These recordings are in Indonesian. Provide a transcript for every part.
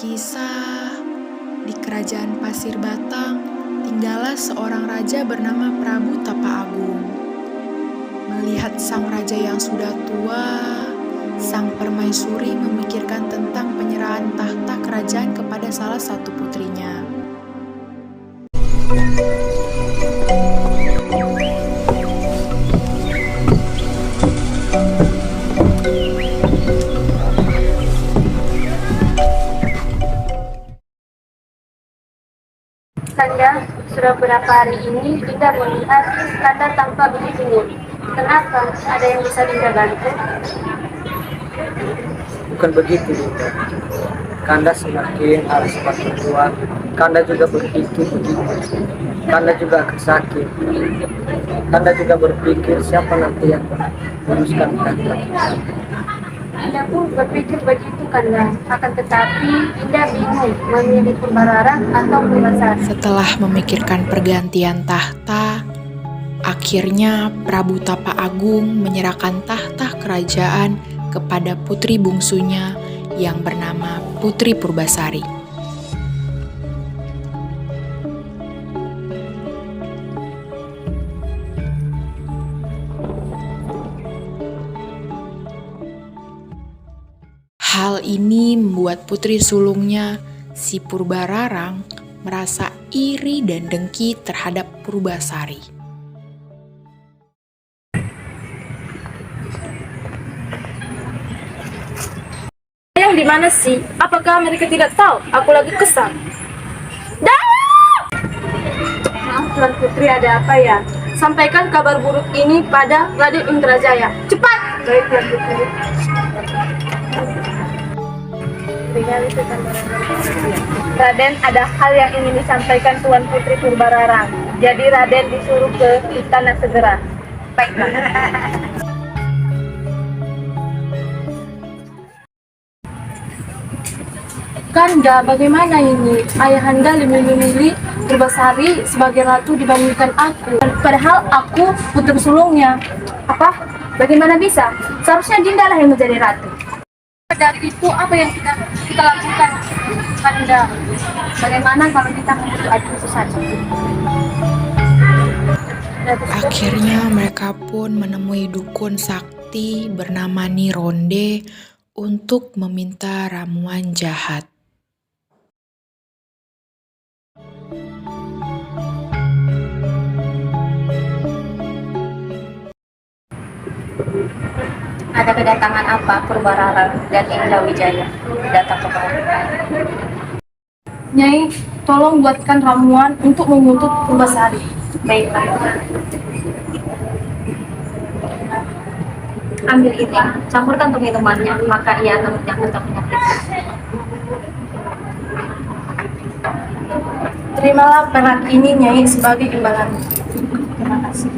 Kisah di kerajaan Pasir Batang, tinggallah seorang raja bernama Prabu Tapa Agung. Melihat sang raja yang sudah tua, sang permaisuri memikirkan tentang penyerahan tahta kerajaan kepada salah satu putrinya. Kanda, sudah beberapa hari ini Dinda melihat Kanda tampak begitu murung. Kenapa? Ada yang bisa Dinda bantu? Bukan begitu, Dinda. Kanda semakin hari semakin tua, Kanda juga berpikir begitu. Kanda juga akan sakit. Kanda juga berpikir siapa nanti yang meneruskan Kanda. Dinda pun berpikir begitu, Kanda. Akan tetapi Dinda bingung memilih Purbararang atau Purbasari. Setelah memikirkan pergantian tahta, akhirnya Prabu Tapa Agung menyerahkan tahta kerajaan kepada putri bungsunya yang bernama Putri Purbasari. Hal ini membuat putri sulungnya, si Purbararang, merasa iri dan dengki terhadap Purbasari. Yang di mana sih? Apakah mereka tidak tahu? Aku lagi kesal. Maaf Tuan Putri, ada apa ya? Sampaikan kabar buruk ini pada Raden Indrajaya. Cepat! Baik Tuan Putri. Raden, ada hal yang ingin disampaikan Tuan Putri Purbararang. Jadi Raden disuruh ke istana segera. Baiklah. Kanda, bagaimana ini? Ayahanda lebih memilih Purbasari sebagai ratu dibandingkan aku. Padahal aku putri sulungnya. Apa? Bagaimana bisa? Seharusnya Dinda lah yang menjadi ratu. Dari itu apa yang kita lakukan, Kanda? Bagaimana kalau kita membutuh adik itu saja? Akhirnya mereka pun menemui dukun sakti bernama Nironde untuk meminta ramuan jahat. Ada kedatangan apa Purbararang dan Indrawijaya datang ke kita? Nyai, tolong buatkan ramuan untuk mengutuk Purbasari. Baiklah. Ambil ini, campurkan untuk minumannya, maka ia akan menjangkau penyakit. Terimalah perak ini, Nyai, sebagai imbalan. Terima kasih.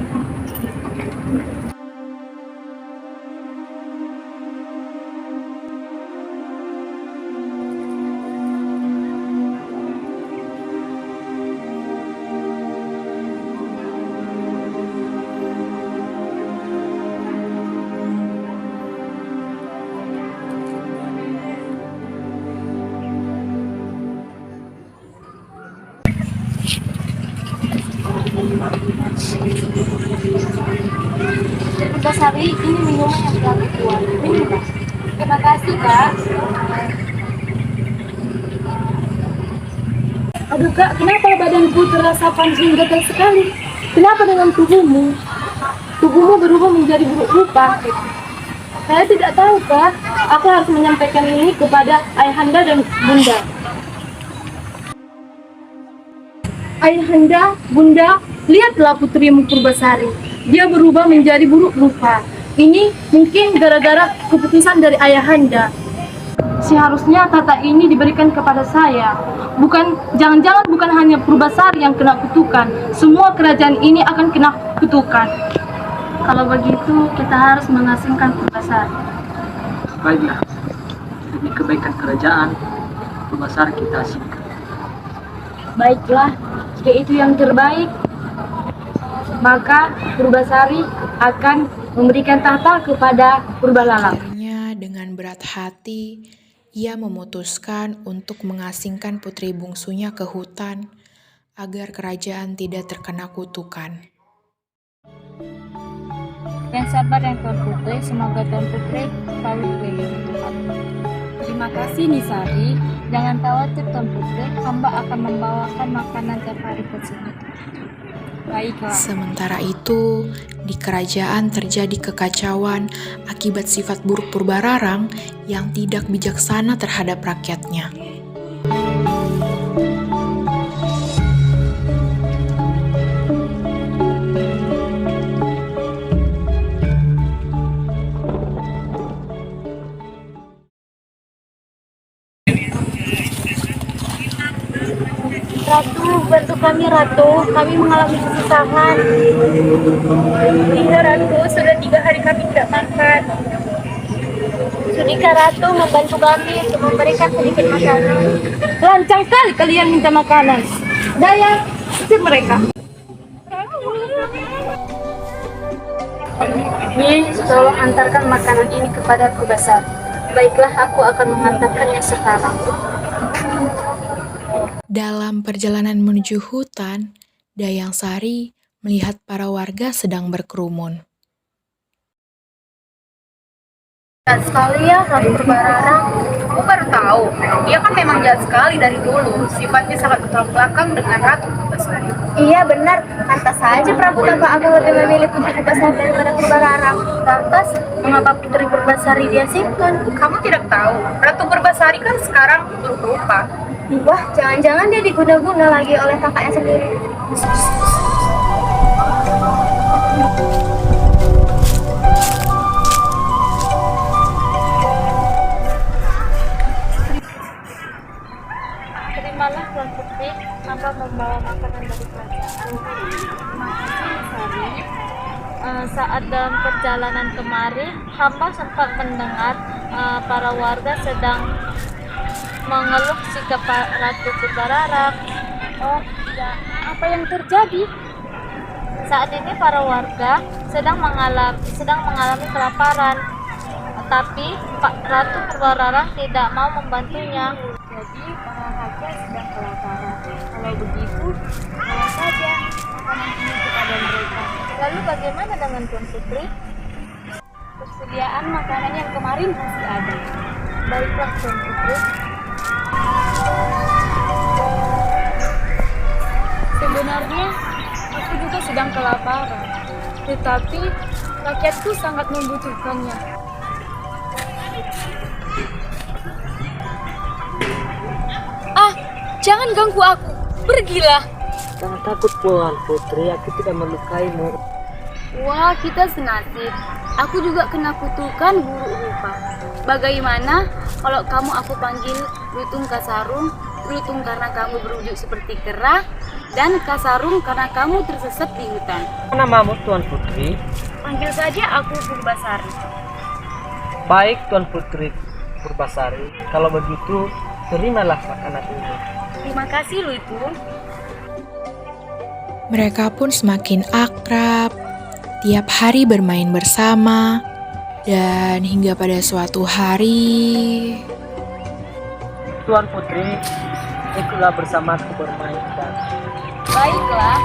Purbasari, ini minuman yang telah dibuat. Minumlah. Terima kasih, Kak. Aduh, Kak, kenapa badanku terasa panas hingga gatal sekali? Kenapa dengan tubuhmu? Tubuhmu berubah menjadi buruk rupa. Saya tidak tahu, Kak. Aku harus menyampaikan ini kepada Ayahanda dan Bunda. Ayahanda, Bunda, lihatlah putrimu Purbasari. Dia berubah menjadi buruk rupa. Ini mungkin gara-gara keputusan dari Ayahanda. Seharusnya tahta ini diberikan kepada saya. Jangan-jangan bukan hanya Purbasari yang kena kutukan. Semua kerajaan ini akan kena kutukan. Kalau begitu, kita harus mengasingkan Purbasari. Baiklah, demi kebaikan kerajaan, Purbasari kita asingkan. Baiklah, jika itu yang terbaik, maka Purbasari akan memberikan tahta kepada Purbalala. Akhirnya dengan berat hati, ia memutuskan untuk mengasingkan putri bungsunya ke hutan agar kerajaan tidak terkena kutukan. Yang sabar yang Tuan Putri, semoga Tuan Putri selalu dikelilingi Tuhan. Terima kasih Nisari, jangan khawatir Tuan Putri, hamba akan membawakan makanan tiap hari ke sini. Baiklah. Sementara itu, di kerajaan terjadi kekacauan akibat sifat buruk Purbararang yang tidak bijaksana terhadap rakyatnya. Ratu, bantu kami Ratu, kami mengalami kesusahan. Iya Ratu, sudah 3 hari kami tidak makan. Sudikah Ratu membantu kami untuk memberikan sedikit makanan? Lancang sekali kalian minta makanan. Daya, usir mereka. Nyi, tolong antarkan makanan ini kepada Purbasari. Baiklah, aku akan mengantarkannya sekarang. Dalam perjalanan menuju hutan, Dayang Sari melihat para warga sedang berkerumun. Jahat sekali ya, Ratu Purbararang. Aku baru tahu, dia kan memang jahat sekali dari dulu. Sifatnya sangat bertolak belakang dengan Ratu Purbasari. Iya benar, pantas saja Prabu Tapa Agung lebih memilih Putri Purbasari daripada Purbararang. Lantas, mengapa Putri Purbasari diasingkan? Kamu tidak tahu, Ratu Purbasari kan sekarang berubah. Wah, jangan-jangan dia diguna-guna lagi oleh kakaknya sendiri. Terimalah Tuan Putri, hamba membawa makanan dari kerajaan. Terima kasih Nisari. Saat dalam perjalanan kemari, hamba sempat mendengar para warga sedang mengeluh sikap Ratu Purbararang. Oh, ya. Apa yang terjadi? Saat ini para warga sedang mengalami kelaparan. Tapi Pak Ratu Purbararang tidak mau membantunya. Jadi para raja sedang kelaparan. Kalau begitu, bawa saja makanan ini kepada mereka. Lalu bagaimana dengan Tuan Putri? Persediaan makanan yang kemarin masih ada. Baiklah Tuan Putri. Sebenarnya aku juga sedang kelaparan, tetapi rakyatku sangat membutuhkannya. Ah, jangan ganggu aku. Pergilah. Jangan takut Tuan Putri, aku tidak melukaimu. Wah, kita senasib. Aku juga kena kutukan buruk rupa. Bagaimana kalau aku panggil Lutung Kasarung, Lutung karena kamu berwujud seperti kera, dan Kasarung karena kamu tersesat di hutan. Apa namamu Tuan Putri? Panggil saja aku Purbasari. Baik Tuan Putri Purbasari, kalau begitu terimalah makanan ini. Terima kasih Lutung. Mereka pun semakin akrab, tiap hari bermain bersama, dan hingga pada suatu hari... Tuan Putri, ikutlah bersamaku bermain dan Baiklah.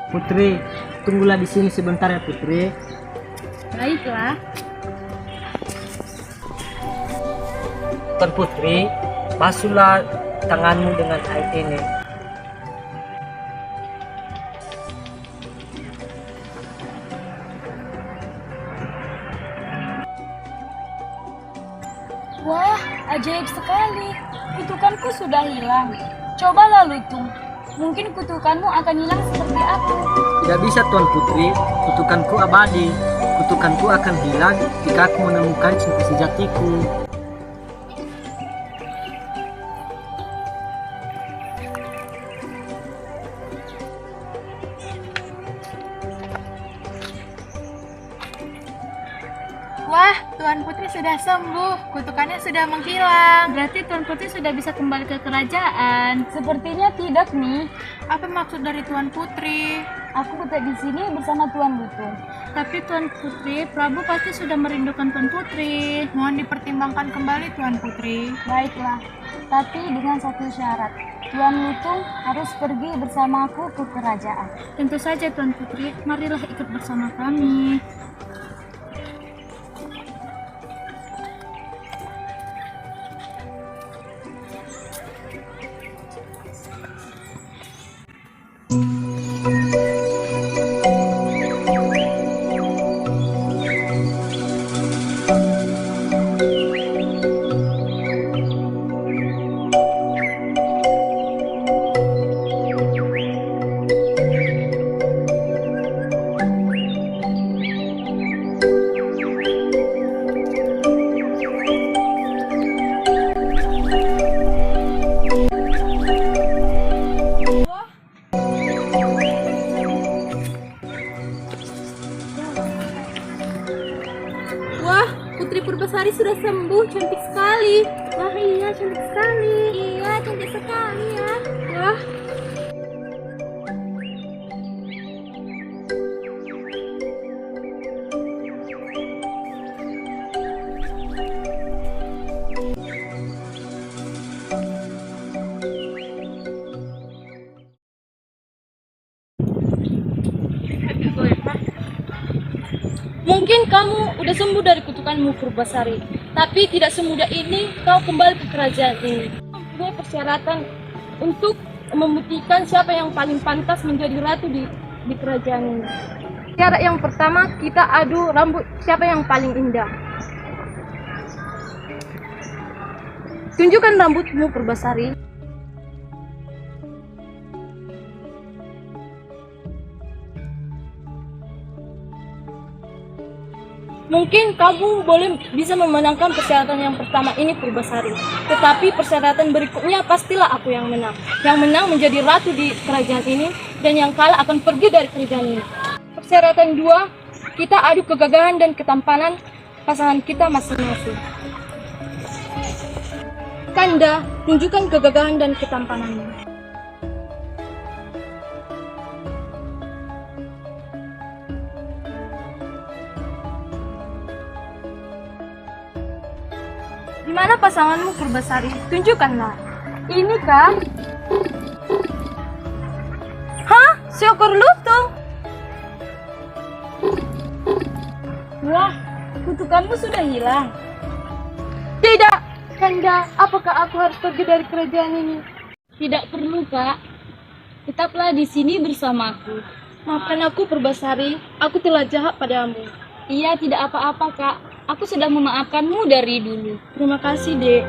Putri, tunggulah di sini sebentar ya Putri. Baiklah. Tuan Putri, basuhlah tanganmu dengan air ini. Wah, ajaib sekali. Kutukanku sudah hilang. Cobalah Lutung. Mungkin kutukanmu akan hilang seperti aku. Tidak bisa Tuan Putri, kutukanku abadi. Kutukanku akan hilang jika aku menemukan cinta sejatiku. Wah, Tuan Putri sudah sembuh, kutukannya sudah menghilang. Berarti Tuan Putri sudah bisa kembali ke kerajaan. Sepertinya tidak nih. Apa maksud dari Tuan Putri? Aku tetap di sini bersama Tuan Lutung. Tapi Tuan Putri, Prabu pasti sudah merindukan Tuan Putri. Mohon dipertimbangkan kembali Tuan Putri. Baiklah, tapi dengan satu syarat. Tuan Lutung harus pergi bersamaku ke kerajaan. Tentu saja Tuan Putri, marilah ikut bersama kami. Wah, Putri Purbasari sudah sembuh, cantik sekali. Wah iya, cantik sekali. Iya, cantik sekali ya. Wah, mungkin kamu udah sembuh dari kutukanmu Purbasari, tapi tidak semudah ini kau kembali ke kerajaan ini. Mempunyai persyaratan untuk membuktikan siapa yang paling pantas menjadi ratu di kerajaan ini. Syarat yang pertama, kita adu rambut siapa yang paling indah. Tunjukkan rambutmu Purbasari. Mungkin kamu boleh bisa memenangkan persyaratan yang pertama ini Purbasari. Tetapi persyaratan berikutnya pastilah aku yang menang. Yang menang menjadi ratu di kerajaan ini dan yang kalah akan pergi dari kerajaan ini. Persyaratan dua, kita adu kegagahan dan ketampanan pasangan kita masing-masing. Kanda, tunjukkan kegagahan dan ketampananmu. Di mana pasanganmu Purbasari? Tunjukkanlah. Ini kan? Hah? Syukur Lutung? Wah, kutukanmu sudah hilang. Tidak, Kanda. Apakah aku harus pergi dari kerajaan ini? Tidak perlu, Kak. Tetaplah di sini bersamaku. Maafkan aku Purbasari. Aku telah jahat padamu. Iya, tidak apa-apa, Kak. Aku sudah memaafkanmu dari dulu. Terima kasih, Dek.